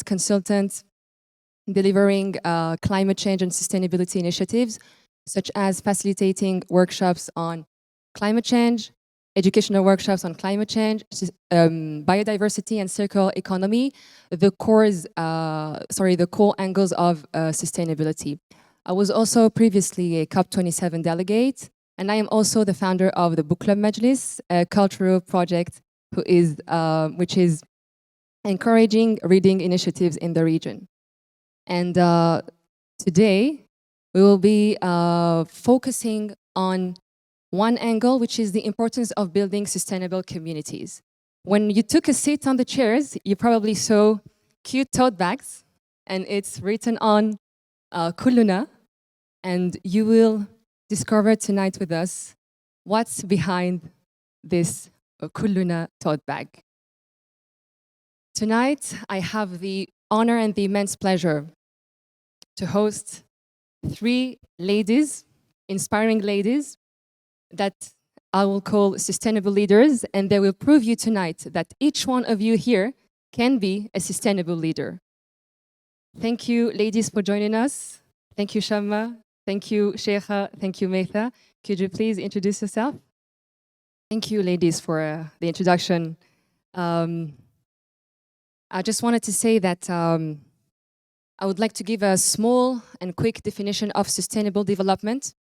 consultant delivering climate change and sustainability initiatives, such as facilitating workshops on climate change, educational workshops on climate change, biodiversity and circular economy, the core angles of sustainability. I was also previously a COP27 delegate, and I am also the founder of the Book Club Majlis, a cultural project which is encouraging reading initiatives in the region. And today, we will be focusing on one angle, which is the importance of building sustainable communities. When you took a seat on the chairs, you probably saw cute tote bags, and it's written on Kulluna, and you will discover tonight with us what's behind this Kulluna tote bag. Tonight, I have the honor and the immense pleasure to host 3 ladies, inspiring ladies, that I will call sustainable leaders, and they will prove you tonight that each one of you here can be a sustainable leader. Thank you, ladies, for joining us. Thank you, Shamma. Thank you, Sheikha. Thank you, Meitha. Could you please introduce yourself? Thank you, ladies, for the introduction. I just wanted to say that I would like to give a small and quick definition of sustainable development,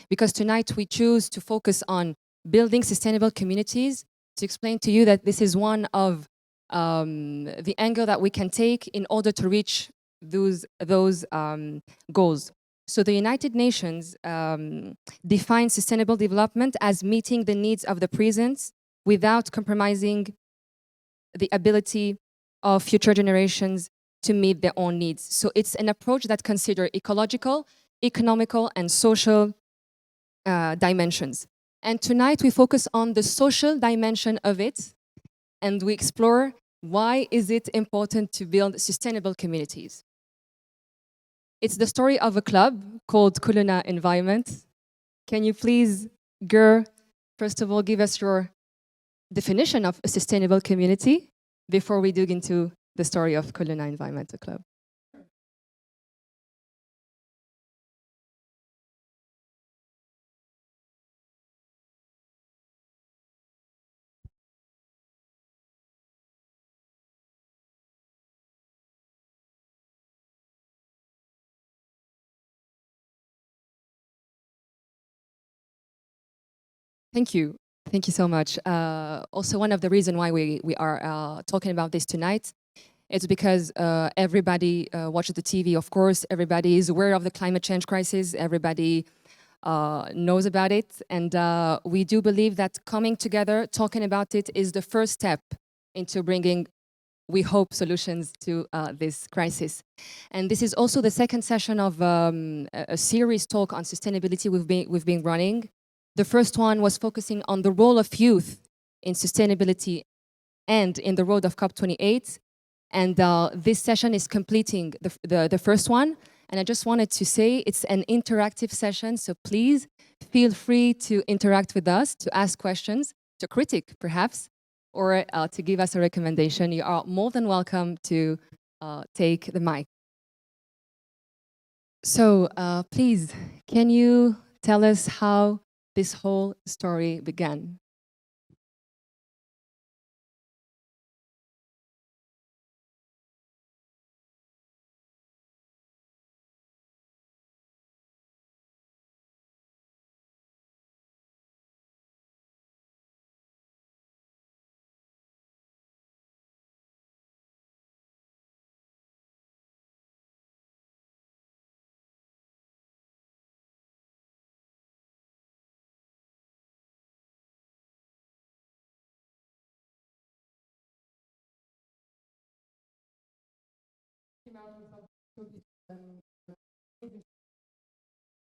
because tonight we choose to focus on building sustainable communities, to explain to you that this is one of the angle that we can take in order to reach those goals. So the United Nations defines sustainable development as meeting the needs of the present without compromising the ability of future generations to meet their own needs. So it's an approach that considers ecological, economical, and social dimensions. And tonight we focus on the social dimension of it, and we explore why is it important to build sustainable communities. It's the story of a club called Kulluna Environment. Can you please, Gur, first of all, give us your definition of a sustainable community before we dig into the story of Kulluna Environmental Club? Thank you. Thank you so much. Also, one of the reasons why we are talking about this tonight is because everybody watches the TV, of course. Everybody is aware of the climate change crisis. Everybody knows about it. And we do believe that coming together, talking about it, is the first step into bringing, we hope, solutions to this crisis. And this is also the second session of a series talk on sustainability we've been running. The first one was focusing on the role of youth in sustainability and in the road of COP28. And this session is completing the first one. And I just wanted to say it's an interactive session, so please feel free to interact with us, to ask questions, to critique perhaps, or to give us a recommendation. You are more than welcome to take the mic. So please, can you tell us how this whole story began?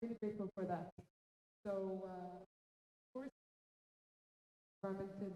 Really grateful for that. So, of course, environmental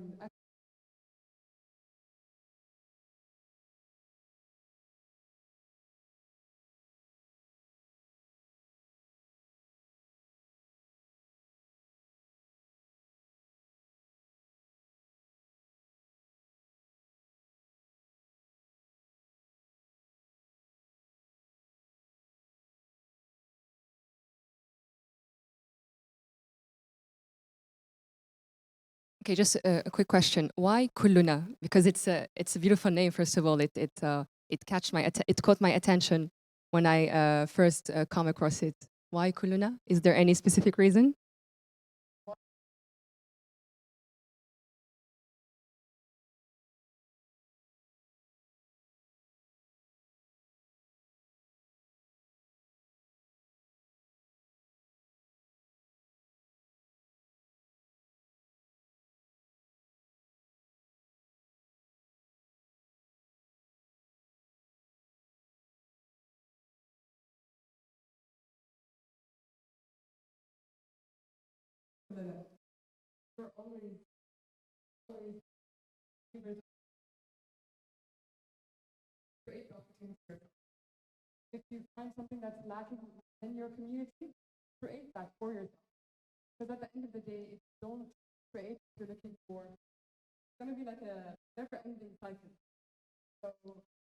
Okay, just a quick question. Why Kulluna? Because it's a beautiful name. First of all, it caught my attention when I first come across it. Why Kulluna? Is there any specific reason? If you find something that's lacking in your community, create that for yourself. Because at the end of the day, if you don't create what you're looking for, it's going to be like a never-ending cycle. So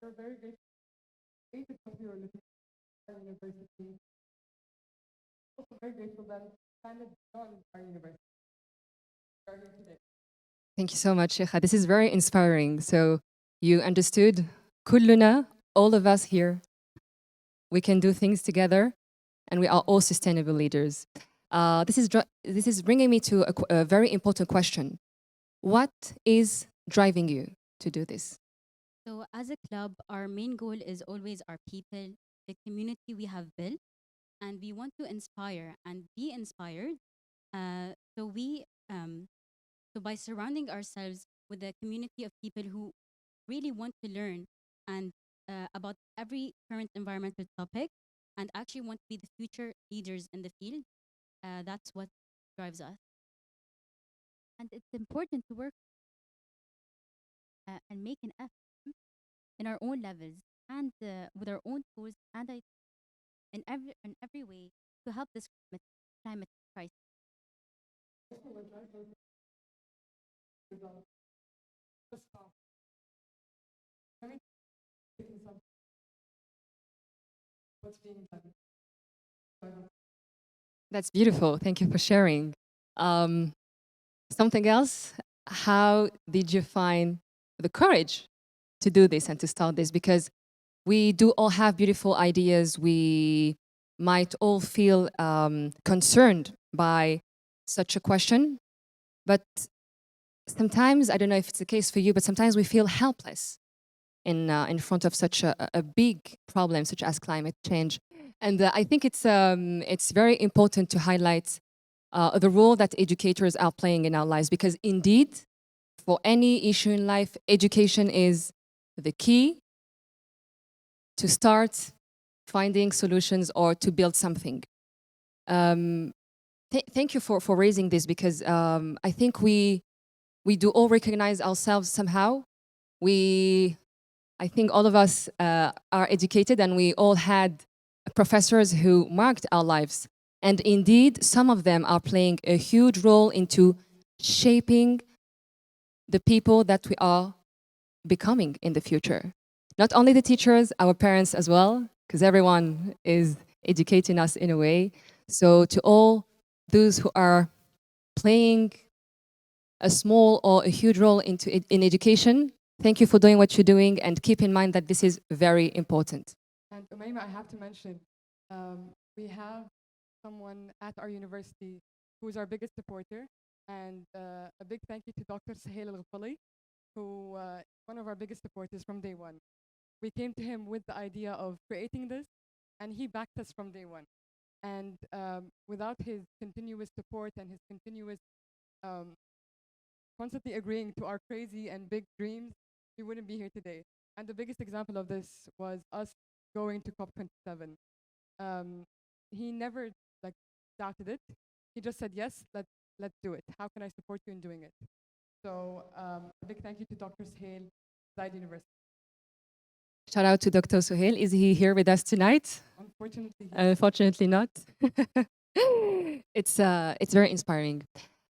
we're very grateful what we were looking for at our university. Also very grateful that we expanded beyond our university. We are here today. Thank you so much, Sheikha. This is very inspiring. So you understood kulluna, all of us here, we can do things together, and we are all sustainable leaders. This is bringing me to a very important question. What is driving you to do this? So, as a club, our main goal is always our people, the community we have built, and we want to inspire and be inspired. Uh, so, we, um, so by surrounding ourselves with a community of people who really want to learn and about every current environmental topic, and actually want to be the future leaders in the field, that's what drives us. And it's important to work and make an effort in our own levels and with our own tools and in every way to help this climate crisis. That's beautiful. Thank you for sharing. Um, Something else? How did you find the courage to do this and to start this? Because we do all have beautiful ideas. We might all feel concerned by such a question, but sometimes, I don't know if it's the case for you, but sometimes we feel helpless in front of such a big problem such as climate change. And I think it's very important to highlight the role that educators are playing in our lives, because indeed, for any issue in life, education is the key to start finding solutions or to build something. Um, Thank you for raising this, because I think we do all recognize ourselves somehow. I think all of us are educated, and we all had professors who marked our lives. And indeed, some of them are playing a huge role into shaping the people that we are becoming in the future. Not only the teachers, our parents as well, because everyone is educating us in a way. So to all those who are playing a small or a huge role in education, thank you for doing what you're doing, and keep in mind that this is very important. And Umayma, I have to mention, we have someone at our university who's our biggest supporter, and a big thank you to Dr. Sahel Al-Ghafali, who one of our biggest supporters from day one. We came to him with the idea of creating this, and he backed us from day one. And without his continuous support and his continuous um, constantly agreeing to our crazy and big dreams, we wouldn't be here today. And the biggest example of this was us going to COP27. Um, he never like doubted it. He just said, yes, let's do it. How can I support you in doing it? So a big thank you to Dr. Sahel, Zayed University. Shout out to Dr. Sohail. Is he here with us tonight? Unfortunately, yes. Unfortunately not. It's very inspiring.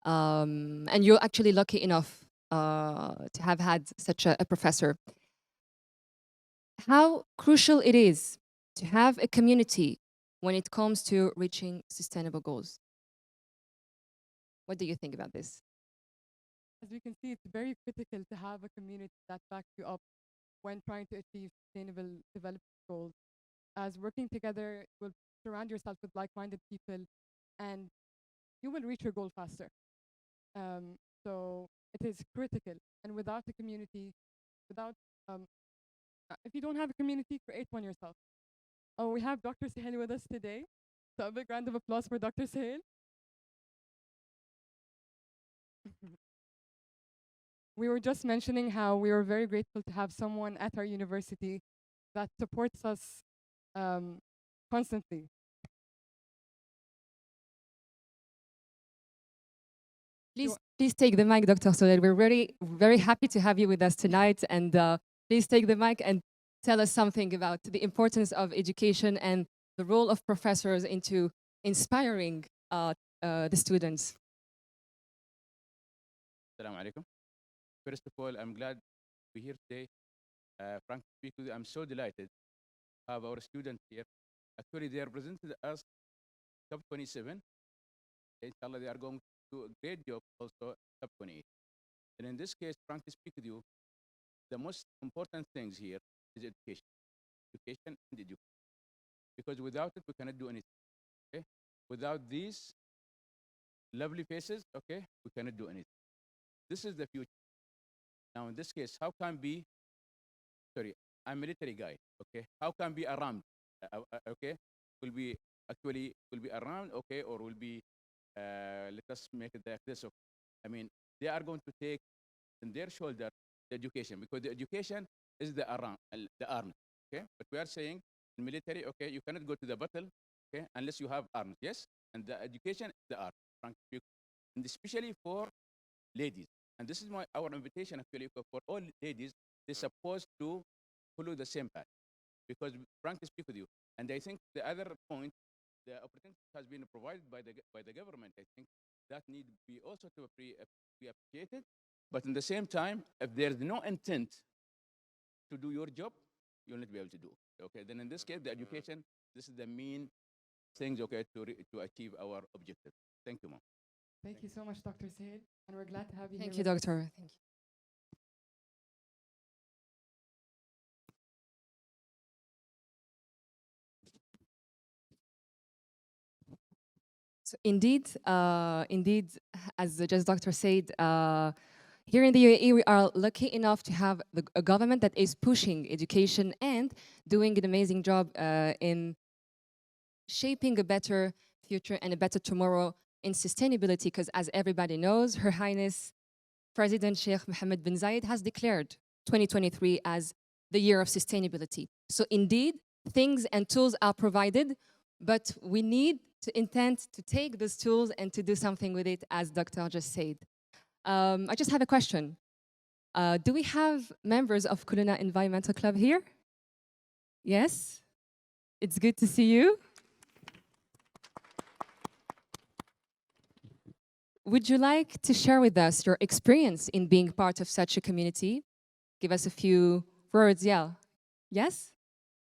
And you're actually lucky enough to have had such a professor. How crucial it is to have a community when it comes to reaching sustainable goals. What do you think about this? as we can see, it's very critical to have a community that backs you up when trying to achieve sustainable development goals. As working together, you will surround yourself with like-minded people, and you will reach your goal faster. So it is critical. And without a community, without if you don't have a community, create one yourself. Oh, we have Dr. Sahel with us today. So a big round of applause for Dr. Sahel. We were just mentioning how we were very grateful to have someone at our university that supports us um, constantly. Please take the mic, Dr. Soler. We're very happy to have you with us tonight. And please take the mic and tell us something about the importance of education and the role of professors into inspiring the students. Assalamu alaikum. First of all, I'm glad to be here today. Frankly speaking, I'm so delighted to have our students here. Actually, they represented us top 27. Inshallah, they are going to do a great job also top 28. And in this case, frankly speak with you, the most important things here is education. Education and education. Because without it, we cannot do anything. Okay? Without these lovely faces, okay, we cannot do anything. This is the future. Now, in this case, how can be, sorry, I'm a military guy, okay? How can be around, okay? Will be, actually, will be around, okay, or will be, let us make it like this, okay? I mean, they are going to take in their shoulder the education, because the education is the around, the arms, okay? But we are saying in military, okay, you cannot go to the battle, okay, unless you have arms, yes? And the education is the art, frankly, and especially for ladies. And this is our invitation actually for all ladies. They're supposed to follow the same path. Because frankly speak with you, and I think the other point, the opportunity has been provided by the government. I think that need to be also to be appreciated. But in the same time, if there's no intent to do your job, you'll not be able to do it. Okay, then in this case, the education, this is the main things, okay, to achieve our objective. Thank you, ma'am. Thank you so much, Dr. Sahel. And we're glad to have you Thank here you, with us. Doctor. Thank you. So indeed, as just Doctor said, here in the UAE, we are lucky enough to have a government that is pushing education and doing an amazing job in shaping a better future and a better tomorrow in sustainability. Because as everybody knows, Her Highness President Sheikh Mohammed bin Zayed has declared 2023 as the year of sustainability. So indeed, things and tools are provided, but we need to intend to take those tools and to do something with it, as Dr. just said. I just have a question. Do we have members of Kuluna Environmental Club here? Yes? It's good to see you. Would you like to share with us your experience in being part of such a community? Give us a few words, yeah. Yes?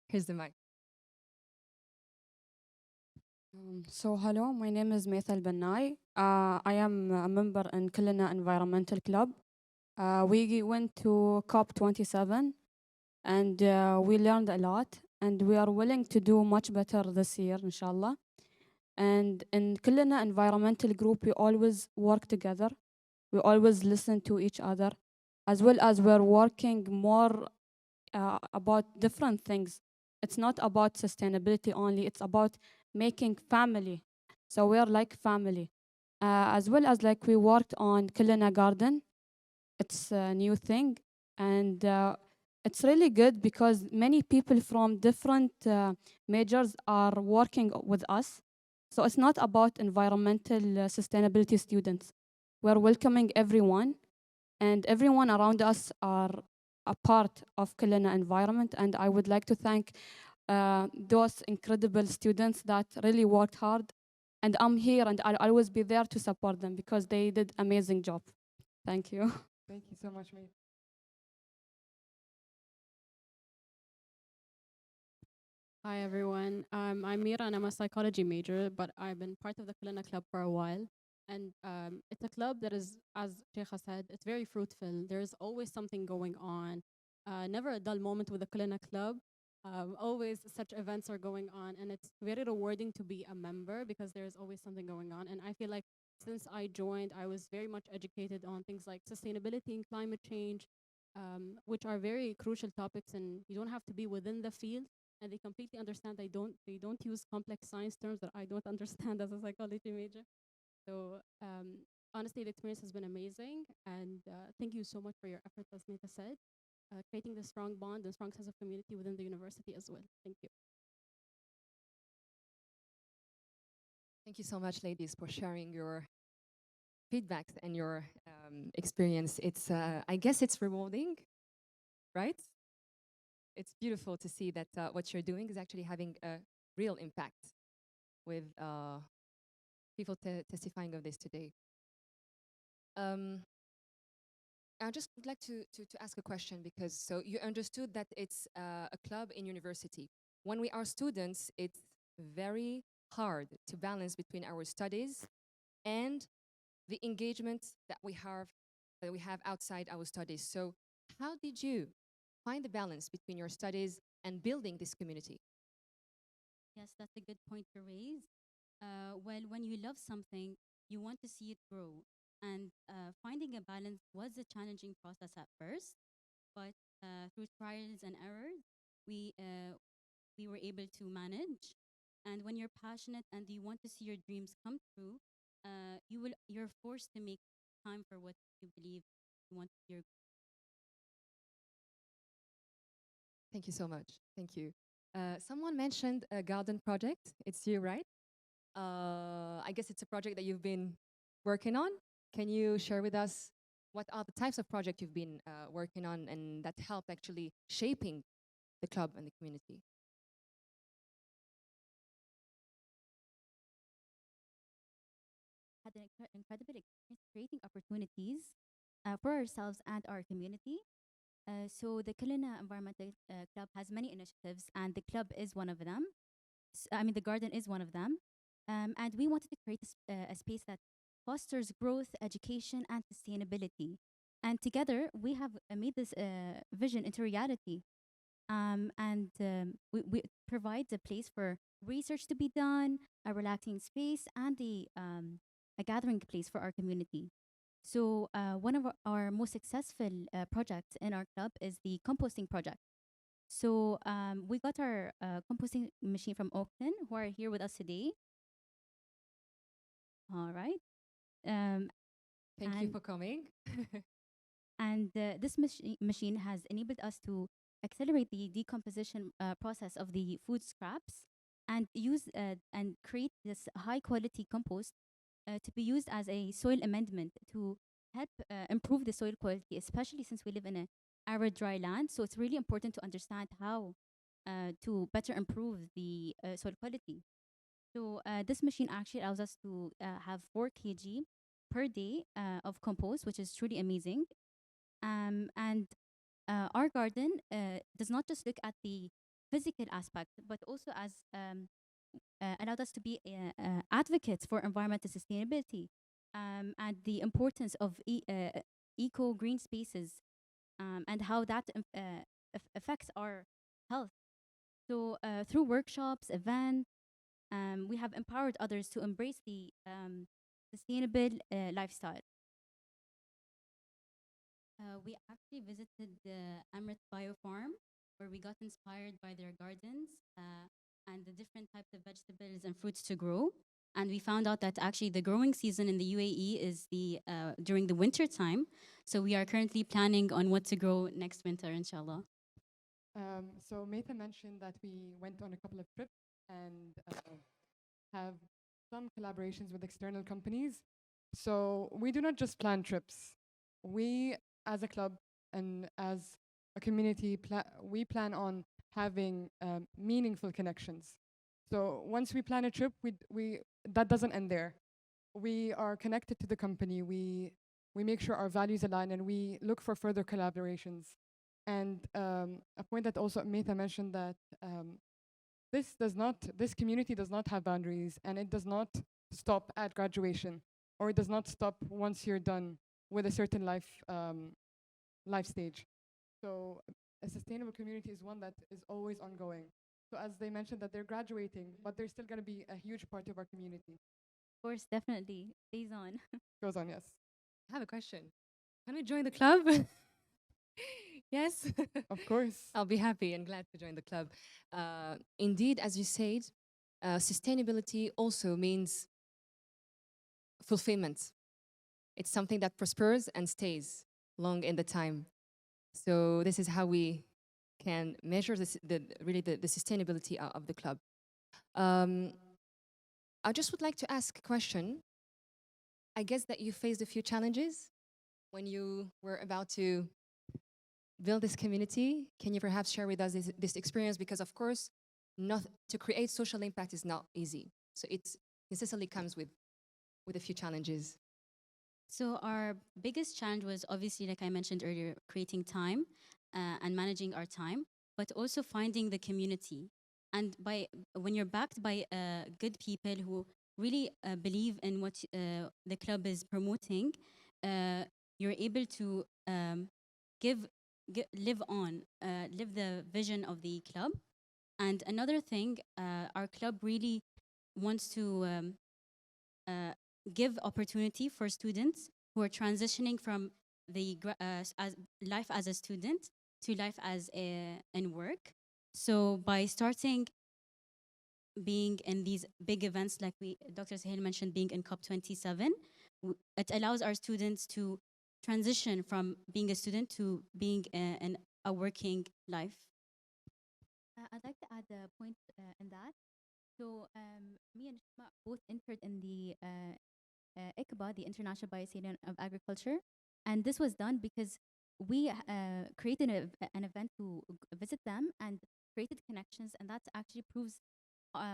Here's the mic. So hello, my name is Maithal Bennai. I am a member in Kulina Environmental Club. We went to COP27 and we learned a lot and we are willing to do much better this year, inshallah. And in Kulina Environmental Group, we always work together. We always listen to each other, as well as we're working more about different things. It's not about sustainability only, it's about making family. So we're like family. As well as like we worked on Kulina Garden. It's a new thing. And it's really good because many people from different majors are working with us. So it's not about environmental sustainability students. We're welcoming everyone and everyone around us are a part of Kulina environment. And I would like to thank those incredible students that really worked hard. And I'm here and I'll always be there to support them because they did amazing job. Thank you. Thank you so much, Maith. Hi everyone. I'm Mira and I'm a psychology major, but I've been part of the Kulina Club for a while. And it's a club that is, as Sheikha said, it's very fruitful. There's always something going on. Never a dull moment with the Kulina Club. Always such events are going on, and it's very rewarding to be a member because there's always something going on. And I feel like since I joined, I was very much educated on things like sustainability and climate change, which are very crucial topics, and you don't have to be within the field. And they completely understand. They don't use complex science terms that I don't understand as a psychology major. So honestly, the experience has been amazing, and thank you so much for your efforts, as Nita said, creating the strong bond and strong sense of community within the university as well. Thank you. Thank you so much, ladies, for sharing your feedbacks and your experience. It's, I guess, it's rewarding, right? It's beautiful to see that what you're doing is actually having a real impact with people testifying of this today. I just would like to ask a question because so you understood that it's a club in university. When we are students, it's very hard to balance between our studies and the engagement that we have outside our studies. So how did you find the balance between your studies and building this community? Yes, that's a good point to raise. Well, when you love something, you want to see it grow. And finding a balance was a challenging process at first, but through trials and errors, we, uh, we were able to manage. And when you're passionate and you want to see your dreams come true, you're forced to make time for what you believe you want your. Thank you so much. Thank you. Someone mentioned a garden project. It's you, right? I guess it's a project that you've been working on. Can you share with us what are the types of projects you've been working on and that helped actually shaping the club and the community? Had an incredible experience creating opportunities for ourselves and our community. So the Kalina Environmental Club has many initiatives, and the club is one of them. I mean, the garden is one of them. And we wanted to create a space that fosters growth, education, and sustainability. And together, we have made this vision into reality. We provide a place for research to be done, a relaxing space, and a gathering place for our community. So, one of our most successful projects in our club is the composting project. So, we got our composting machine from Oakton, who are here with us today. All right. Um, Thank you and for coming. this machine has enabled us to accelerate the decomposition process of the food scraps and use and create this high quality compost to be used as a soil amendment to help improve the soil quality, especially since we live in a arid dry land. So it's really important to understand how to better improve the soil quality. So this machine actually allows us to have 4 kg per day of compost, which is truly amazing. And our garden does not just look at the physical aspect, but also as allowed us to be advocates for environmental sustainability and the importance of eco green spaces and how that affects our health. So through workshops, events, we have empowered others to embrace the sustainable lifestyle. We actually visited the Amrit Bio Farm, where we got inspired by their gardens and the different types of vegetables and fruits to grow. And we found out that actually the growing season in the UAE is the during the winter time. So we are currently planning on what to grow next winter, inshallah. So Meta mentioned that we went on a couple of trips and have some collaborations with external companies. So we do not just plan trips. We, as a club and as a community, we plan on having meaningful connections. So once we plan a trip, we that doesn't end there. We are connected to the company. We make sure our values align, and we look for further collaborations. And a point that also Meta mentioned that this community does not have boundaries, and it does not stop at graduation. or it does not stop once you're done with a certain life stage. So a sustainable community is one that is always ongoing. So as they mentioned that they're graduating, but they're still going to be a huge part of our community. Of course, definitely. Stays on. Goes on, yes. I have a question. Can I join the club? Yes. Of course. I'll be happy and glad to join the club. Indeed, as you said, sustainability also means fulfillment. It's something that prospers and stays long in the time. So this is how we can measure the sustainability of the club. Um, I just would like to ask a question. I guess that you faced a few challenges when you were about to build this community. Can you perhaps share with us this experience? Because of course, not to create social impact is not easy. So it necessarily comes with a few challenges. So our biggest challenge was obviously, like I mentioned earlier, creating time and managing our time, but also finding the community. And when you're backed by good people who really believe in what the club is promoting, you're able to live the vision of the club. And another thing, our club really wants to uh, give opportunity for students who are transitioning from as life as a student to life as in work. So by starting being in these big events like Dr. Sahil mentioned, being in COP27, it allows our students to transition from being a student to being in a working life. I'd like to add a point in that. So me and Shima both entered in the ICBA, the International Bias Union of Agriculture, and this was done because we created an event to visit them and created connections, and that actually proves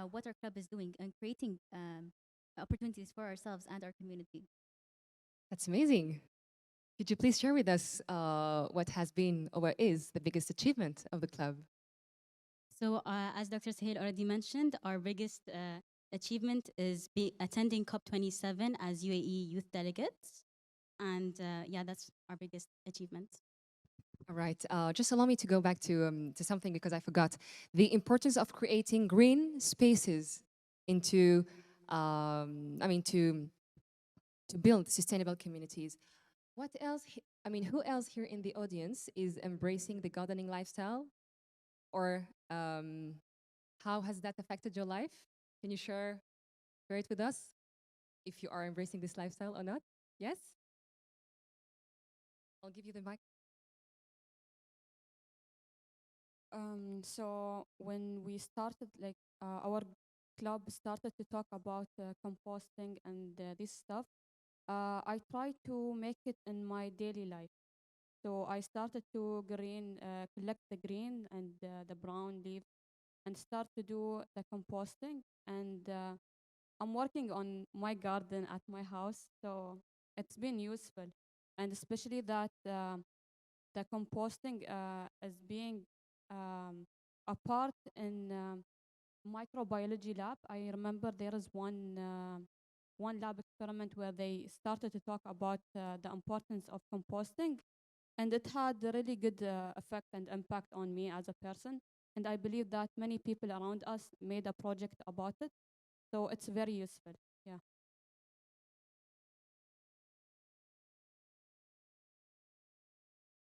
what our club is doing and creating opportunities for ourselves and our community. That's amazing. Could you please share with us what has been or what is the biggest achievement of the club? So, as Dr. Sahil already mentioned, our biggest achievement is attending COP27 as UAE youth delegates. And yeah, that's our biggest achievement. All right. Just allow me to go back to something because I forgot the importance of creating green spaces into, to build sustainable communities. What else? Who else here in the audience is embracing the gardening lifestyle, or how has that affected your life? Can you share it with us if you are embracing this lifestyle or not? Yes. I'll give you the mic. So when we started, our club started to talk about composting and this stuff, I tried to make it in my daily life. So I started to collect the green and the brown leaves and start to do the composting. And I'm working on my garden at my house, so it's been useful. And especially that the composting is being a part in microbiology lab. I remember there is one lab experiment where they started to talk about the importance of composting, and it had a really good effect and impact on me as a person. And I believe that many people around us made a project about it, so it's very useful. Yeah.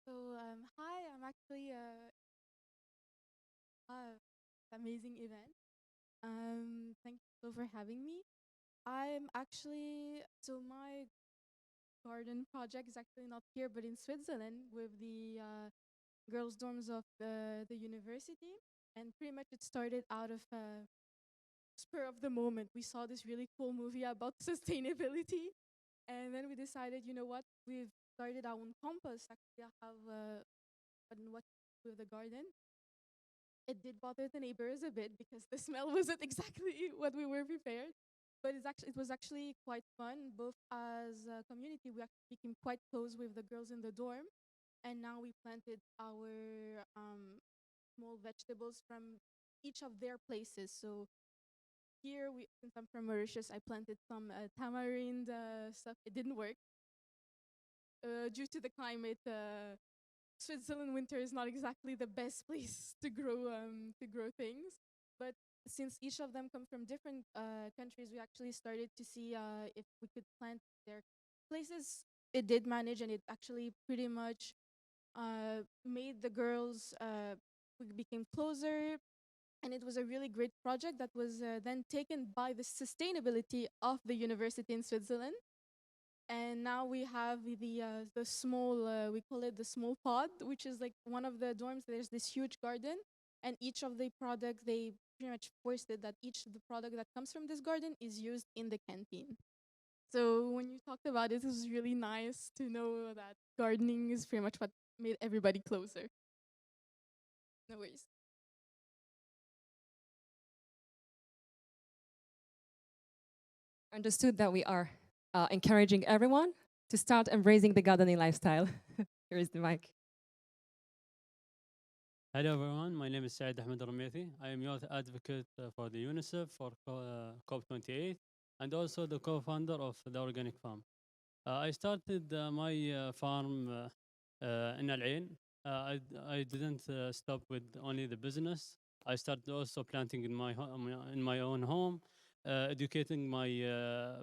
So, hi, I'm actually amazing event. Thank you so for having me. I'm actually my garden project is actually not here, but in Switzerland with the girls' dorms of the university, and pretty much it started out of spur of the moment. We saw this really cool movie about sustainability, and then we decided, you know what, we've started our own compost. Actually, I have what with the garden. It did bother the neighbors a bit because the smell wasn't exactly what we were prepared. But it was actually quite fun. Both as a community, we actually became quite close with the girls in the dorm, and now we planted our small vegetables from each of their places. So here, since I'm from Mauritius, I planted some tamarind stuff. It didn't work due to the climate. Switzerland winter is not exactly the best place to grow things. But since each of them come from different countries, we actually started to see if we could plant their places. It did manage, and it actually pretty much made the girls we became closer. And it was a really great project that was then taken by the sustainability of the university in Switzerland. And now we have the small we call it the small pod, which is like one of the dorms. There's this huge garden, and each of the products they pretty much forced it that each of the product that comes from this garden is used in the canteen. So when you talked about it, it was really nice to know that gardening is pretty much what made everybody closer. No worries. Understood that we are encouraging everyone to start embracing the gardening lifestyle. Here is the mic. Hello everyone, my name is Saeed Ahmed Ramethi. I am youth advocate for the UNICEF for COP28 and also the co-founder of the Organic Farm. I started my farm in Al Ain. I didn't stop with only the business. I started also planting in my own home, educating my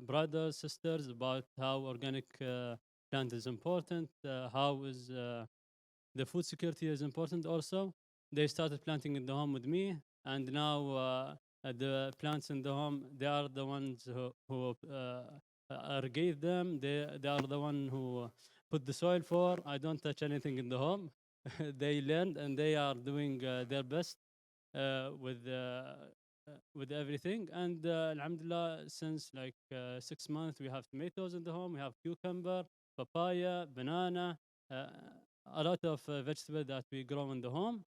brothers, sisters about how organic plant is important, how is the food security is important also. They started planting in the home with me, and now the plants in the home, they are the ones who irrigate them. They are the one who put the soil for. I don't touch anything in the home. They learned and they are doing their best with everything. And alhamdulillah, since like 6 months, we have tomatoes in the home. We have cucumber, papaya, banana, a lot of vegetables that we grow in the home.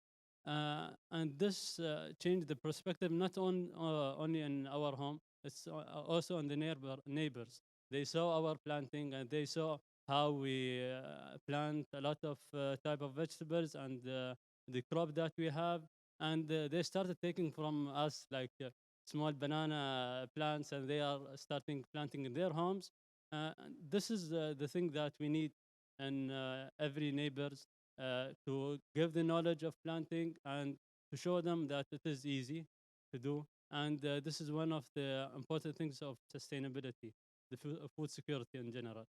And this changed the perspective not only in our home, it's also on the neighbors. They saw our planting and they saw how we plant a lot of type of vegetables and the crop that we have. And they started taking from us like small banana plants, and they are starting planting in their homes. This is the thing that we need in every neighbors to give the knowledge of planting and to show them that it is easy to do. And this is one of the important things of sustainability, the food security in general.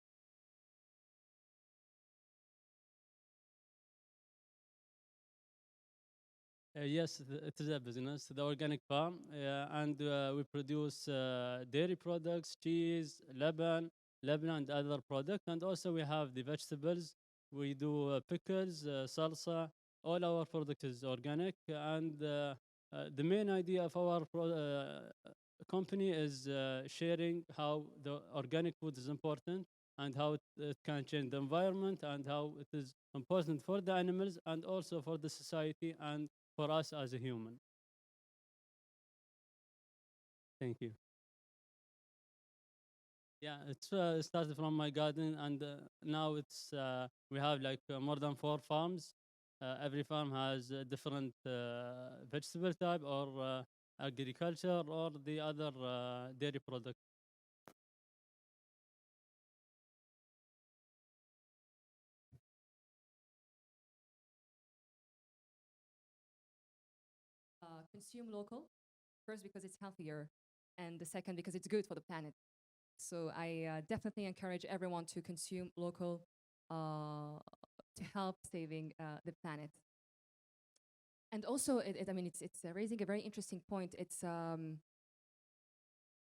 Yes, it is a business, the organic farm, and we produce dairy products, cheese, lebanon, and other products. And also we have the vegetables. We do pickles, salsa. All our product is organic, and the main idea of our company is sharing how the organic food is important and how it can change the environment and how it is important for the animals and also for the society and for us as a human. Thank you. Yeah, it's started from my garden, and now it's we have like more than 4 farms. Every farm has a different vegetable type or agriculture or the other dairy product. Consume local, first because it's healthier, and the second because it's good for the planet. So I definitely encourage everyone to consume local to help saving the planet. And also, I mean, it's raising a very interesting point. It's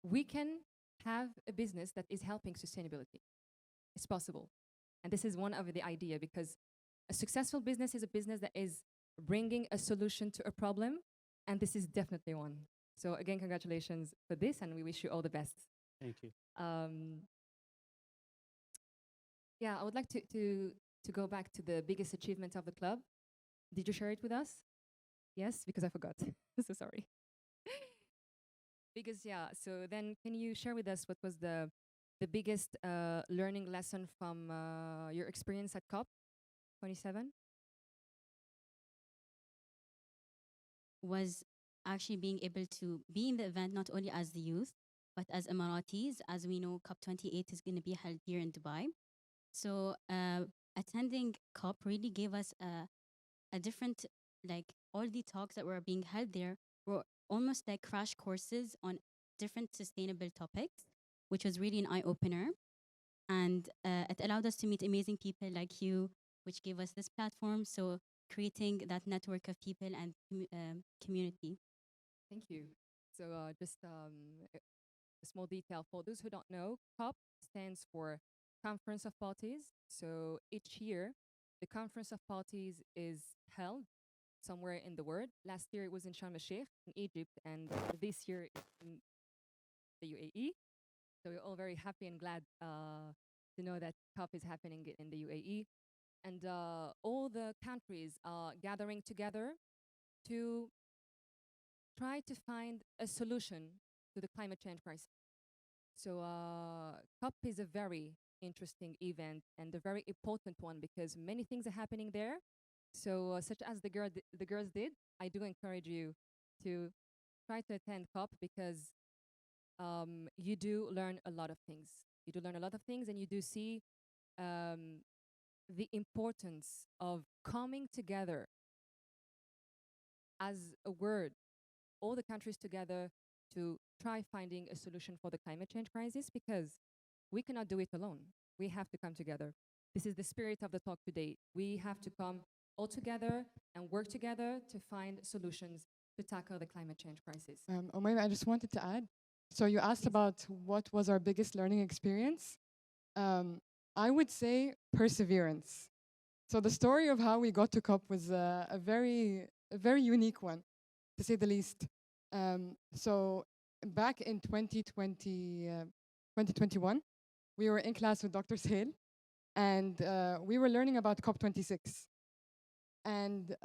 we can have a business that is helping sustainability. It's possible, and this is one of the idea because a successful business is a business that is bringing a solution to a problem, and this is definitely one. So again, congratulations for this, and we wish you all the best. Thank you. Yeah, I would like to go back to the biggest achievement of the club. Did you share it with us? Yes, because I forgot. So sorry. Because yeah, so then can you share with us what was the biggest learning lesson from your experience at COP 27? Was actually being able to be in the event not only as the youth, but as Emiratis. As we know, COP28 is going to be held here in Dubai. So attending COP really gave us a different, like all the talks that were being held there were almost like crash courses on different sustainable topics, which was really an eye opener. And it allowed us to meet amazing people like you, which gave us this platform. So creating that network of people and community. Thank you. So just a small detail for those who don't know, COP stands for Conference of Parties. So each year, the Conference of Parties is held somewhere in the world. Last year it was in Sharm el-Sheikh in Egypt, and this year it's in the UAE. So we're all very happy and glad to know that COP is happening in the UAE. And all the countries are gathering together to try to find a solution to the climate change crisis. So COP is a very interesting event and a very important one because many things are happening there. So such as the girls did, I do encourage you to try to attend COP because you do learn a lot of things. You do learn a lot of things, and you do see the importance of coming together as a word, all the countries together to try finding a solution for the climate change crisis because we cannot do it alone. We have to come together. This is the spirit of the talk today. We have to come all together and work together to find solutions to tackle the climate change crisis. Umayma, I just wanted to add. So you asked about what was our biggest learning experience. I would say perseverance. So the story of how we got to COP was a very unique one, to say the least. So back in 2021, we were in class with Dr. Sahel, and we were learning about COP26. And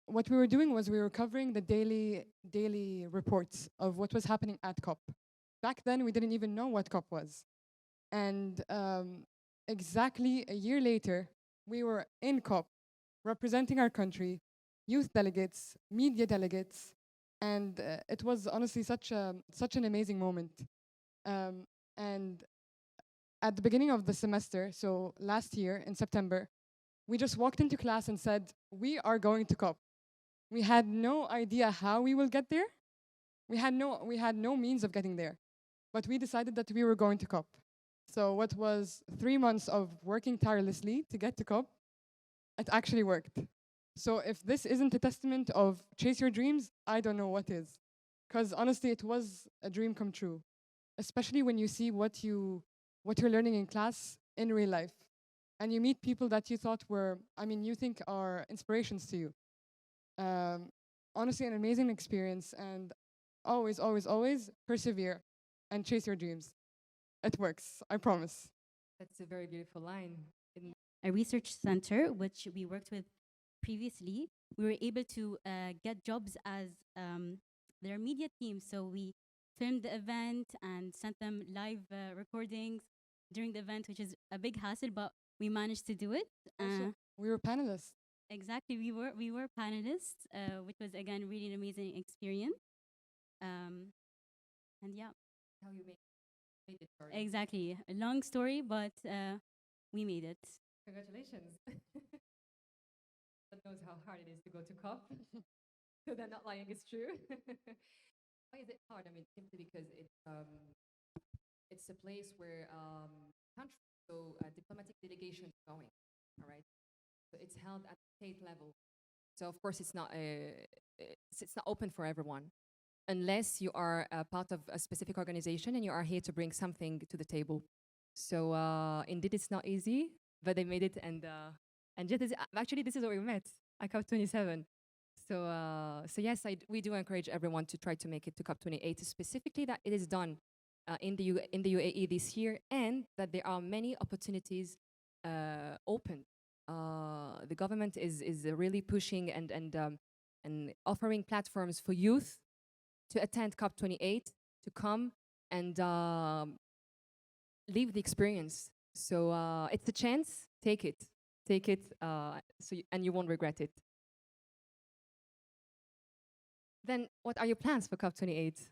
what we were doing was we were covering the daily reports of what was happening at COP. Back then, we didn't even know what COP was. And exactly a year later, we were in COP, representing our country, youth delegates, media delegates, and it was honestly such an amazing moment. And at the beginning of the semester, so last year in September, we just walked into class and said, we are going to COP. We had no idea how we will get there. We had no means of getting there, but we decided that we were going to COP. So what was 3 months of working tirelessly to get to COP, it actually worked. So if this isn't a testament of chase your dreams, I don't know what is. Because honestly, it was a dream come true, especially when you see what you're learning in class in real life. And you meet people that you thought you think are inspirations to you. Honestly, an amazing experience, and always, always, always persevere and chase your dreams. It works, I promise. That's a very beautiful line. A research center, which we worked with previously, we were able to get jobs as their media team. So we filmed the event and sent them live recordings during the event, which is a big hassle, but we managed to do it. Also, we were panelists. Exactly, we were panelists, which was again really an amazing experience. And yeah, How you made it, sorry. exactly, a long story, but we made it. Congratulations. That knows how hard it is to go to COP. So they're not lying, it's true. Why is it hard? I mean, simply because it's a place where countries, so diplomatic delegations going, all right? So it's held at state level. So of course it's not open for everyone unless you are a part of a specific organization and you are here to bring something to the table. So indeed it's not easy, but they made it, and actually this is where we met at COP27. So yes, we do encourage everyone to try to make it to COP28, specifically that it is done in the UAE this year, and that there are many opportunities open. The government is really pushing and offering platforms for youth to attend COP28, to come and live the experience. So it's a chance. Take it. And you won't regret it. Then what are your plans for COP28?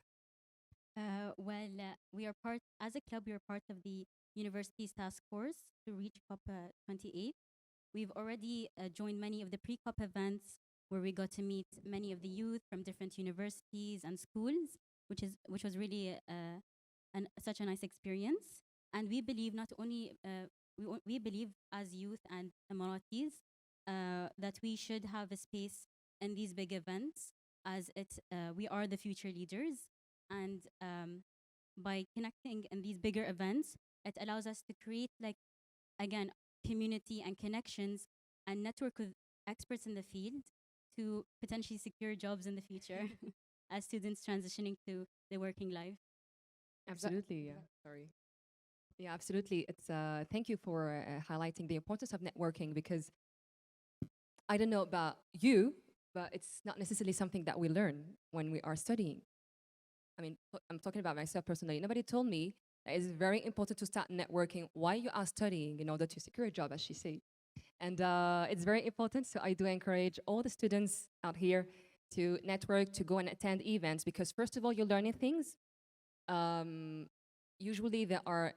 We are part, as a club, we are part of the university's task force to reach COP 28. We've already joined many of the pre-COP events where we got to meet many of the youth from different universities and schools, which was really such a nice experience. And we believe not only we believe as youth and Emiratis that we should have a space in these big events, as we are the future leaders, and by connecting in these bigger events, it allows us to create, like, again, community and connections and network with experts in the field to potentially secure jobs in the future as students transitioning to the working life. Absolutely, yeah. Sorry. Yeah, absolutely. It's thank you for highlighting the importance of networking, because I don't know about you, but it's not necessarily something that we learn when we are studying. I mean, I'm talking about myself personally. Nobody told me that it's very important to start networking while you are studying in order to secure a job, as she said. And it's very important. So I do encourage all the students out here to network, to go and attend events, because first of all, you're learning things. Usually there are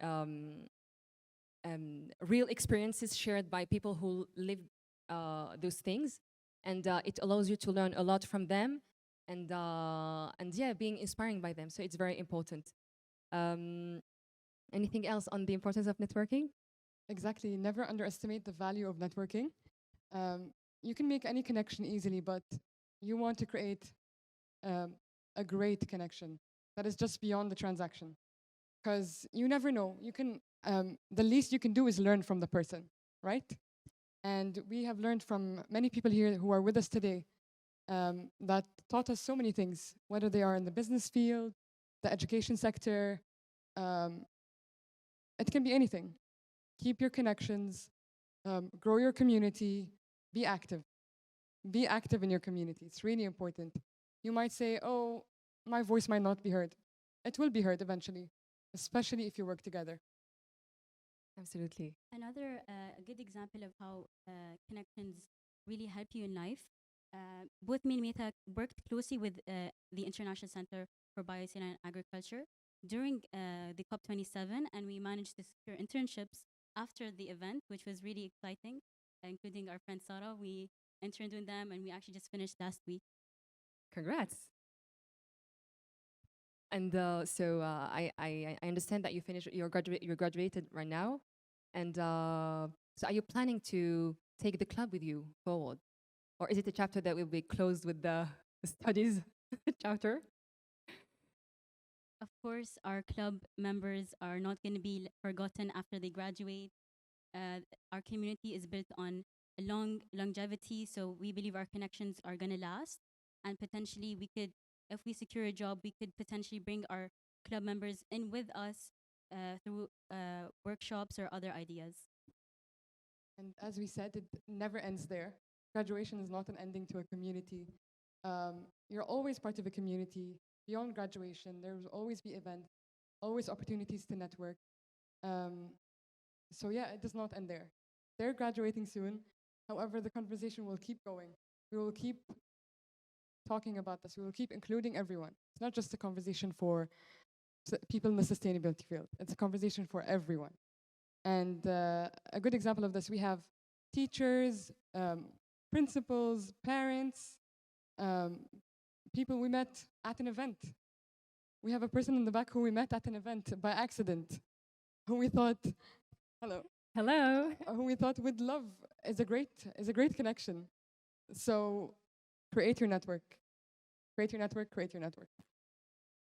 real experiences shared by people who live those things, and it allows you to learn a lot from them, and yeah, being inspiring by them. So it's very important. Anything else on the importance of networking? Exactly. Never underestimate the value of networking. You can make any connection easily, but you want to create a great connection that is just beyond the transaction. Because you never know. You can the least you can do is learn from the person, right? And we have learned from many people here who are with us today that taught us so many things, whether they are in the business field, the education sector. It can be anything. Keep your connections, grow your community, be active. Be active in your community. It's really important. You might say, oh, my voice might not be heard. It will be heard eventually, especially if you work together. Absolutely. Another good example of how connections really help you in life. Both me and Mita worked closely with the International Center for Bioscience and Agriculture during the COP27, and we managed to secure internships after the event, which was really exciting, including our friend Sarah. We interned with them, and we actually just finished last week. Congrats. And I understand that you finished, you're graduated right now. And so are you planning to take the club with you forward? Or is it a chapter that will be closed with the studies chapter? Of course, our club members are not going to be forgotten after they graduate. Our community is built on a longevity, so we believe our connections are going to last. And potentially, we could, if we secure a job, we could potentially bring our club members in with us through workshops or other ideas. And as we said, it never ends there. Graduation is not an ending to a community. You're always part of a community. Beyond graduation, there will always be events, always opportunities to network. So yeah, it does not end there. They're graduating soon. However, the conversation will keep going. We will keep talking about this. We will keep including everyone. It's not just a conversation for people in the sustainability field. It's a conversation for everyone. And a good example of this, we have teachers, principals, parents, people we met at an event. We have a person in the back who we met at an event by accident, who we thought, hello, Hello. who we thought would love is a great connection. So create your network. Create your network, create your network.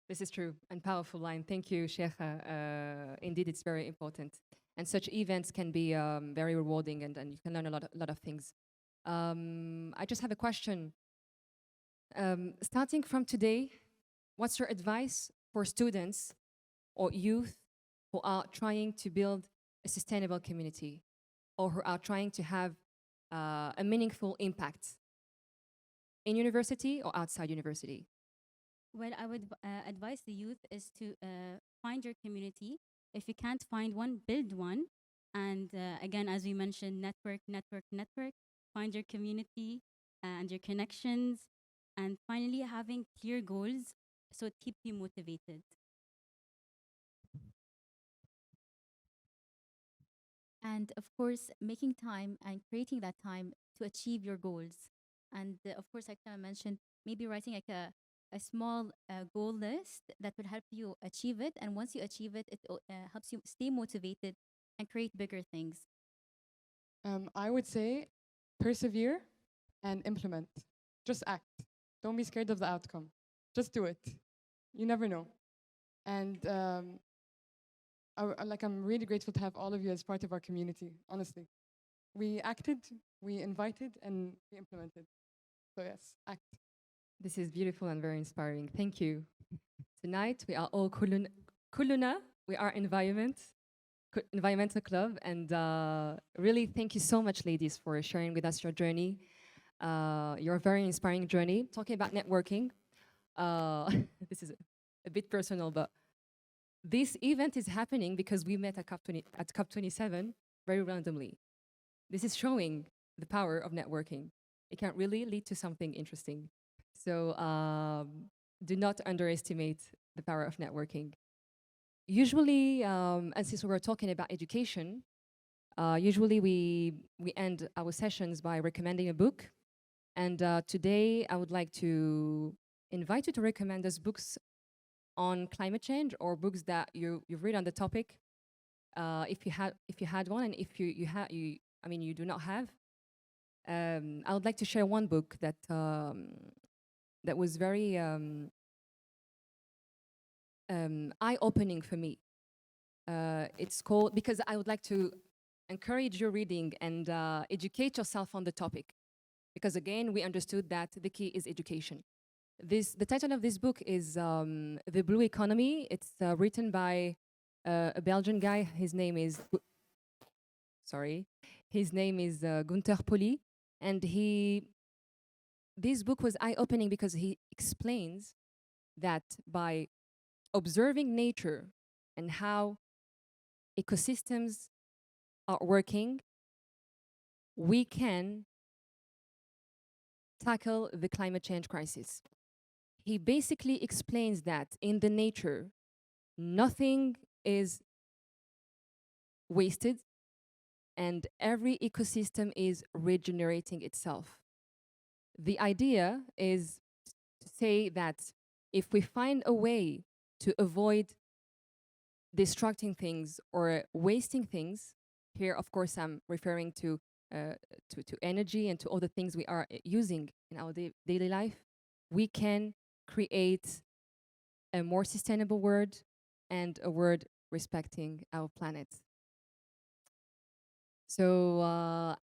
This is true and powerful line. Thank you, Sheikha. Indeed, it's very important. And such events can be very rewarding, and you can learn a lot of things. I just have a question. Starting from today, what's your advice for students or youth who are trying to build a sustainable community, or who are trying to have a meaningful impact in university or outside university? Well, I would advise the youth is to find your community. If you can't find one, build one. And again, as we mentioned, network. Find your community and your connections. And finally, having clear goals so it keeps you motivated. And of course, making time and creating that time to achieve your goals. And of course, like I mentioned, maybe writing like a small goal list that will help you achieve it. And once you achieve it, it helps you stay motivated and create bigger things. I would say persevere and implement. Just act. Don't be scared of the outcome. Just do it. You never know. And I'm really grateful to have all of you as part of our community, honestly. We acted, we invited, and we implemented. So yes, act. This is beautiful and very inspiring. Thank you. Tonight we are all Kuluna. We are environmental club, and really thank you so much, ladies, for sharing with us your journey, your very inspiring journey. Talking about networking, this is a bit personal, but this event is happening because we met at COP27 very randomly. This is showing the power of networking. It can really lead to something interesting. So do not underestimate the power of networking. Usually, and since we were talking about education, usually we end our sessions by recommending a book. And today I would like to invite you to recommend us books on climate change or books that you've read on the topic. If you had one, and if you do not have, I would like to share one book that that was very eye-opening for me. It's called, because I would like to encourage your reading and educate yourself on the topic, because again, we understood that the key is education. The title of this book is The Blue Economy. It's written by a Belgian guy. His name is Gunther Poli, and this book was eye-opening because he explains that by observing nature and how ecosystems are working, we can tackle the climate change crisis. He basically explains that in the nature, nothing is wasted and every ecosystem is regenerating itself. The idea is to say that if we find a way to avoid destructing things or wasting things, here of course I'm referring to energy and to all the things we are using in our daily life, we can create a more sustainable world and a world respecting our planet. So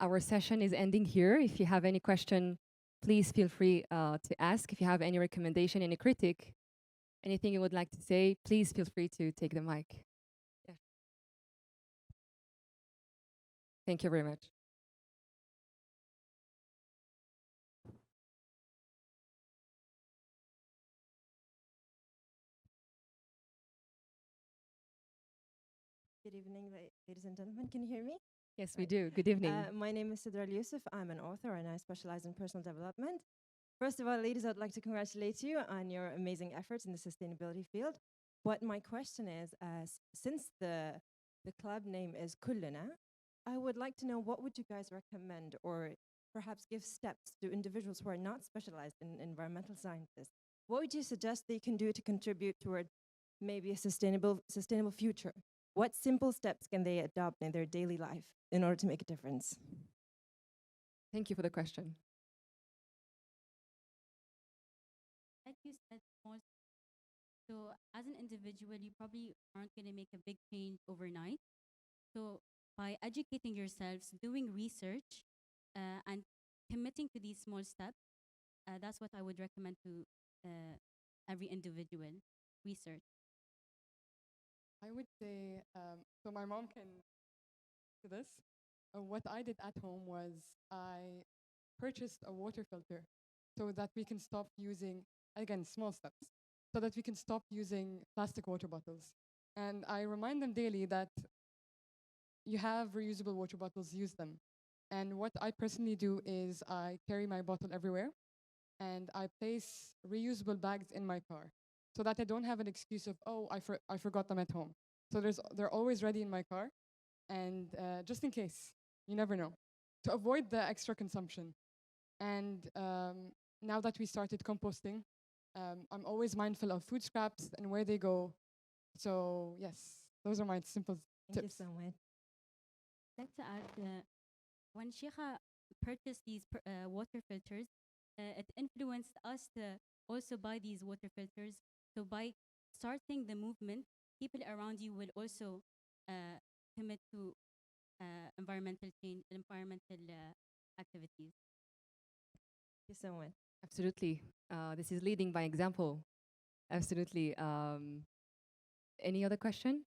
our session is ending here. If you have any question, please feel free to ask. If you have any recommendation, any critique, anything you would like to say, please feel free to take the mic. Yeah. Thank you very much. Good evening, ladies and gentlemen. Can you hear me? Yes, we Right. do. Good evening. My name is Sidra Yusuf. I'm an author and I specialize in personal development. First of all, ladies, I'd like to congratulate you on your amazing efforts in the sustainability field. But my question is, since the club name is Kulluna, I would like to know, what would you guys recommend or perhaps give steps to individuals who are not specialized in environmental sciences? What would you suggest they can do to contribute toward maybe a sustainable future? What simple steps can they adopt in their daily life in order to make a difference? Thank you for the question. Like you said, so as an individual, you probably aren't going to make a big change overnight. So by educating yourselves, doing research, and committing to these small steps, that's what I would recommend to every individual. Research. I would say, so my mom can do this. What I did at home was I purchased a water filter so that we can stop using, again, small steps, so that we can stop using plastic water bottles. And I remind them daily that you have reusable water bottles, use them. And what I personally do is I carry my bottle everywhere. and I place reusable bags in my car so that I don't have an excuse of, oh, I forgot them at home. So they're always ready in my car, and just in case, you never know, to avoid the extra consumption. And now that we started composting, I'm always mindful of food scraps and where they go. So yes, those are my simple Thank tips. you so much. I'd like to add, when Sheikha purchased these water filters, it influenced us to also buy these water filters. So by starting the movement, people around you will also commit to environmental change, environmental activities. Thank you so much. Absolutely. This is leading by example. Absolutely. Any other question?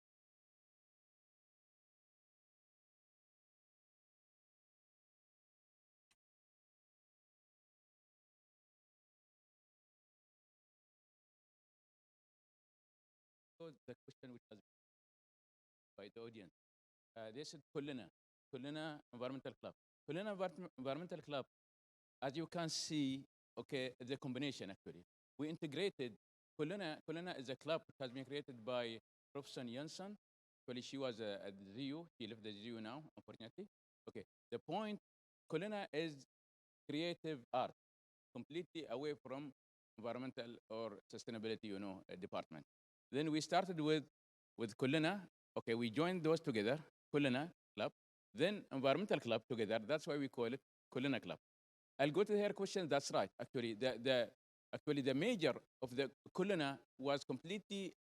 So the question which was by the audience. They said Kullina Environmental Club. Kullina Environmental Club, as you can see, okay, the combination actually. We integrated Kullina is a club that has been created by Professor Jensen. Actually, she was at ZU. She left the ZU now, unfortunately. Okay, the point, Kullina is creative art, completely away from environmental or sustainability, department. Then we started with Kullina. Okay, we joined those together, Kullina Club. Then Environmental Club together. That's why we call it Kullina Club. I'll go to her question. That's right. Actually, the major of the Kullina was completely.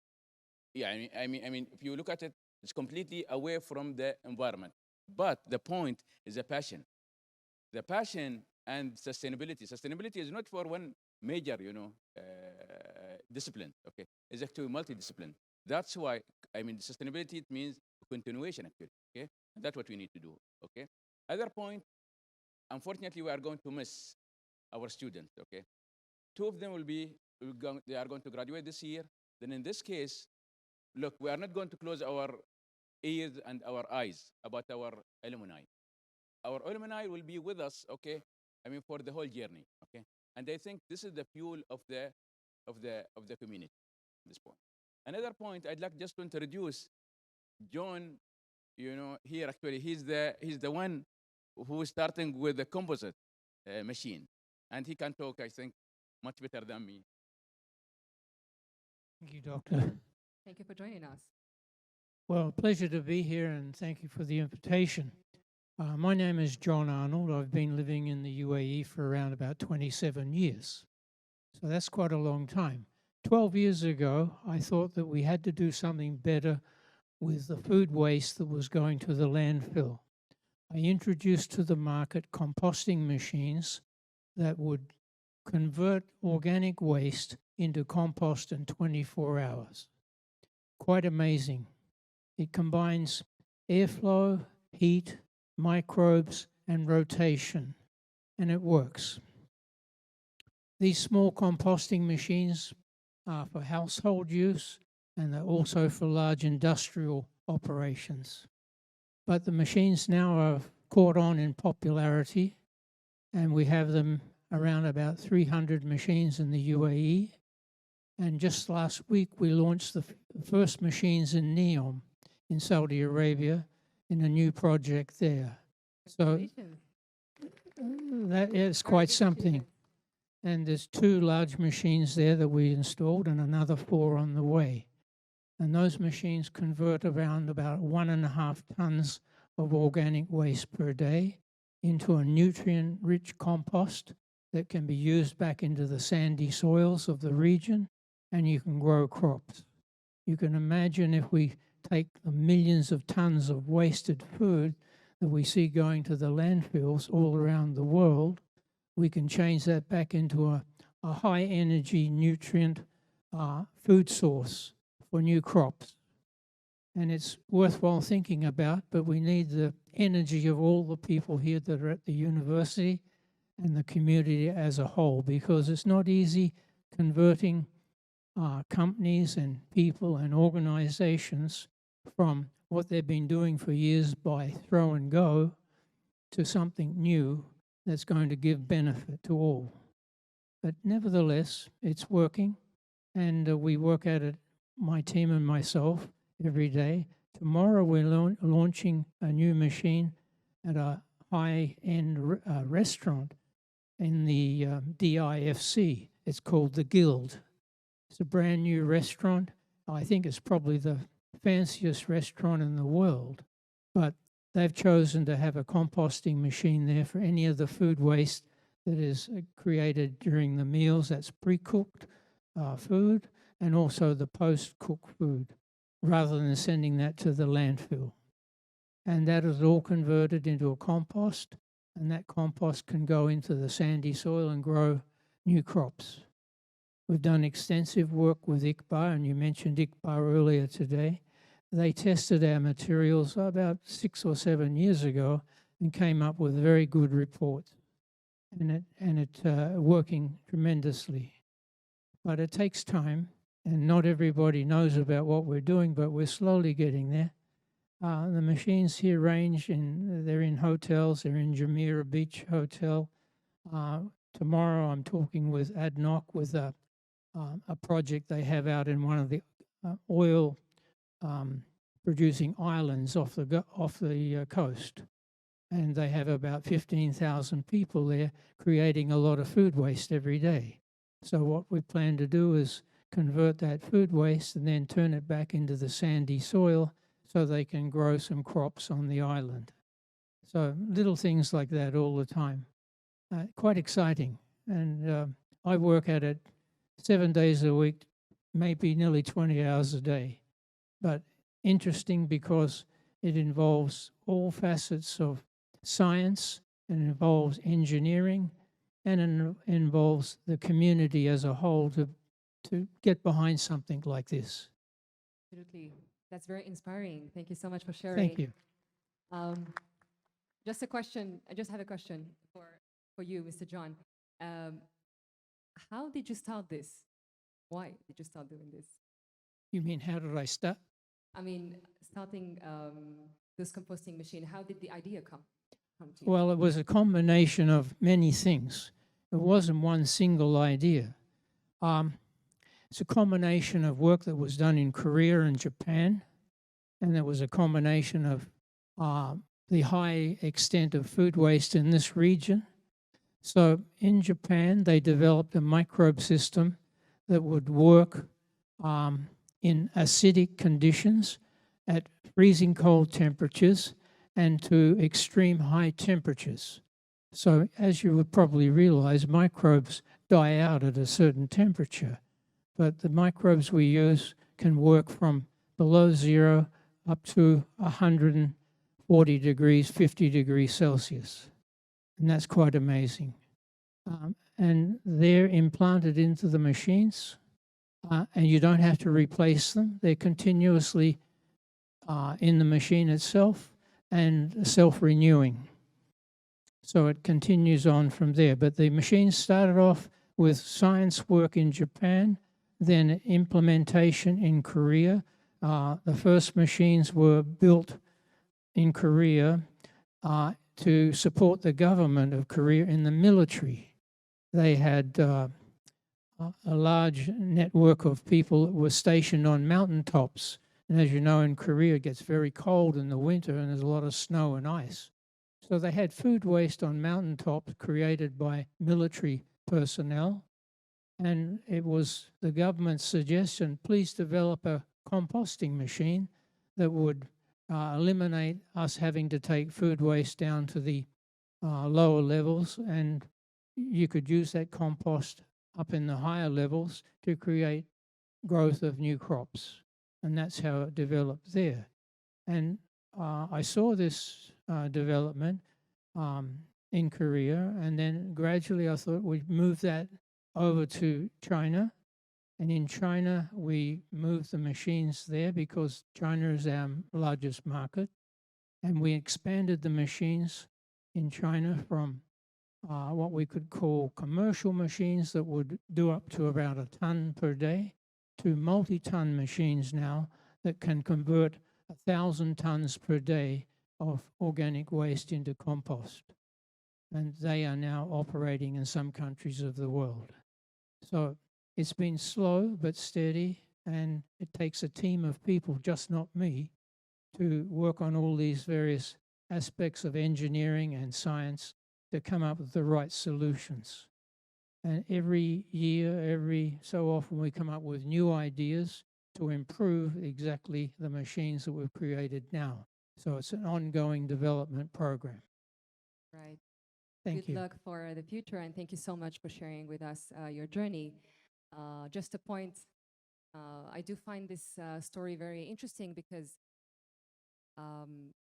Yeah, I mean, if you look at it, it's completely away from the environment. But the point is the passion. The passion and sustainability. Sustainability is not for one major, discipline. Okay, it's actually multidiscipline. That's why I mean sustainability. It means continuation. Actually, okay, and that's what we need to do. Okay. Other point. Unfortunately, we are going to miss our students. Okay, two of them they are going to graduate this year. Then in this case, look, we are not going to close our ears and our eyes about our alumni. Our alumni will be with us, okay? I mean, for the whole journey, okay? And I think this is the fuel of the community at this point. Another point, I'd like just to introduce John. Here actually, he's the one who is starting with the composite machine, and he can talk, I think, much better than me. Thank you, Doctor. Thank you for joining us. Well, pleasure to be here and thank you for the invitation. My name is John Arnold. I've been living in the UAE for around about 27 years. So that's quite a long time. 12 years ago, I thought that we had to do something better with the food waste that was going to the landfill. I introduced to the market composting machines that would convert organic waste into compost in 24 hours. Quite amazing. It combines airflow, heat, microbes, and rotation, and it works. These small composting machines are for household use, and they're also for large industrial operations. But the machines now are caught on in popularity, and we have them around about 300 machines in the UAE. And just last week, we launched the first machines in NEOM in Saudi Arabia in a new project there. So that is quite something. And there's 2 large machines there that we installed and another 4 on the way. And those machines convert around about 1.5 tons of organic waste per day into a nutrient-rich compost that can be used back into the sandy soils of the region, and you can grow crops. You can imagine if we take the millions of tons of wasted food that we see going to the landfills all around the world, we can change that back into a high-energy nutrient food source for new crops. And it's worthwhile thinking about, but we need the energy of all the people here that are at the university and the community as a whole, because it's not easy converting companies and people and organizations from what they've been doing for years by throw and go to something new that's going to give benefit to all. But nevertheless, it's working, and we work at it, my team and myself, every day. Tomorrow we're launching a new machine at a high-end restaurant in the DIFC. It's called The Guild. It's a brand new restaurant. I think it's probably the fanciest restaurant in the world, but they've chosen to have a composting machine there for any of the food waste that is created during the meals. That's pre-cooked food and also the post-cooked food, rather than sending that to the landfill. And that is all converted into a compost, and that compost can go into the sandy soil and grow new crops. We've done extensive work with ICBA, and you mentioned ICBA earlier today. They tested our materials about 6 or 7 years ago and came up with very good reports, and it working tremendously. But it takes time, and not everybody knows about what we're doing, but we're slowly getting there. The machines here they're in hotels. They're in Jumeirah Beach Hotel. Tomorrow I'm talking with ADNOC with a project they have out in one of the oil producing islands off the coast. And they have about 15,000 people there creating a lot of food waste every day. So what we plan to do is convert that food waste and then turn it back into the sandy soil so they can grow some crops on the island. So little things like that all the time. Quite exciting. And I work at it 7 days a week, maybe nearly 20 hours a day. But interesting because it involves all facets of science, it involves engineering, and it involves the community as a whole to get behind something like this. Absolutely. That's very inspiring. Thank you so much for sharing. Thank you. Just a question. I just have a question for you, Mr. John. How did you start this? Why did you start doing this? You mean how did I start? I mean, starting this composting machine, how did the idea come to you? Well, it was a combination of many things. It wasn't one single idea. It's a combination of work that was done in Korea and Japan, and there was a combination of the high extent of food waste in this region. So in Japan, they developed a microbe system that would work in acidic conditions at freezing cold temperatures and to extreme high temperatures. So as you would probably realize, microbes die out at a certain temperature, but the microbes we use can work from below zero up to 140 degrees, 50 degrees Celsius. And that's quite amazing. And they're implanted into the machines, and you don't have to replace them. They're continuously in the machine itself and self-renewing. So it continues on from there. But the machines started off with science work in Japan, then implementation in Korea. The first machines were built in Korea to support the government of Korea in the military. They had a large network of people that were stationed on mountaintops. And as you know, in Korea, it gets very cold in the winter and there's a lot of snow and ice. So they had food waste on mountaintops created by military personnel. And it was the government's suggestion, please develop a composting machine that would eliminate us having to take food waste down to the lower levels, and you could use that compost up in the higher levels to create growth of new crops. And that's how it developed there. And I saw this development in Korea, and then gradually I thought we'd move that over to China. And in China, we moved the machines there because China is our largest market. And we expanded the machines in China from what we could call commercial machines that would do up to about 1 ton per day to multi-ton machines now that can convert 1,000 tons per day of organic waste into compost. And they are now operating in some countries of the world. So it's been slow but steady, and it takes a team of people, just not me, to work on all these various aspects of engineering and science to come up with the right solutions. And every year, every so often, we come up with new ideas to improve exactly the machines that we've created now. So it's an ongoing development program. Right. Thank Good you. luck for the future, and thank you so much for sharing with us your journey. Just a point, I do find this story very interesting because um,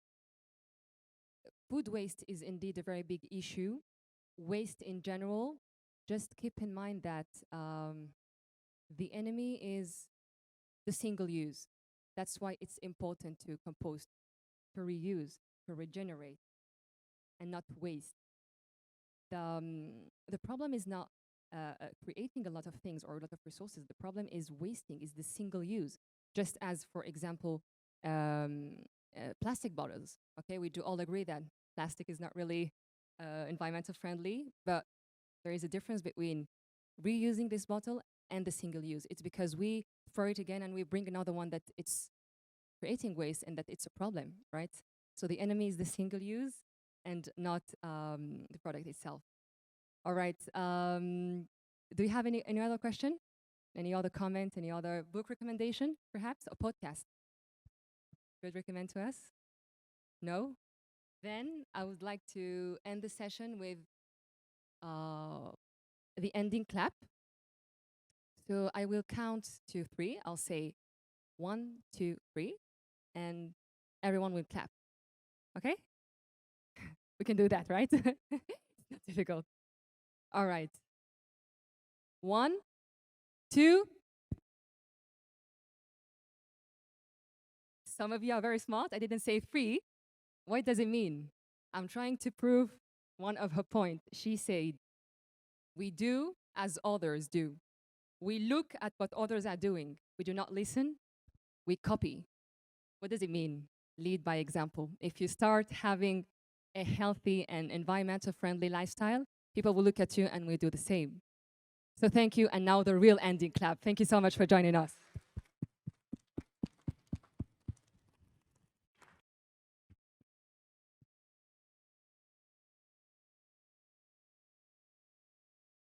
food waste is indeed a very big issue. Waste in general, just keep in mind that the enemy is the single use. That's why it's important to compost, to reuse, to regenerate, and not waste. The problem is not creating a lot of things or a lot of resources. The problem is wasting, is the single use. Just as, for example, plastic bottles. Okay, we do all agree that plastic is not really environmental friendly, but there is a difference between reusing this bottle and the single use. It's because we throw it again and we bring another one that it's creating waste and that it's a problem, right? So the enemy is the single use and not the product itself. All right. Do you have any other question? Any other comment? Any other book recommendation, perhaps? A podcast? Could recommend to us? No? Then I would like to end the session with the ending clap. So I will count to 3. I'll say 1, 2, 3, and everyone will clap. Okay? We can do that, right? It's not difficult. All right. 1, 2. Some of you are very smart. I didn't say 3. What does it mean? I'm trying to prove one of her points. She said, we do as others do. We look at what others are doing. We do not listen. We copy. What does it mean? Lead by example. If you start having a healthy and environmental friendly lifestyle, people will look at you and will do the same. So thank you. And now the real ending clap. Thank you so much for joining us.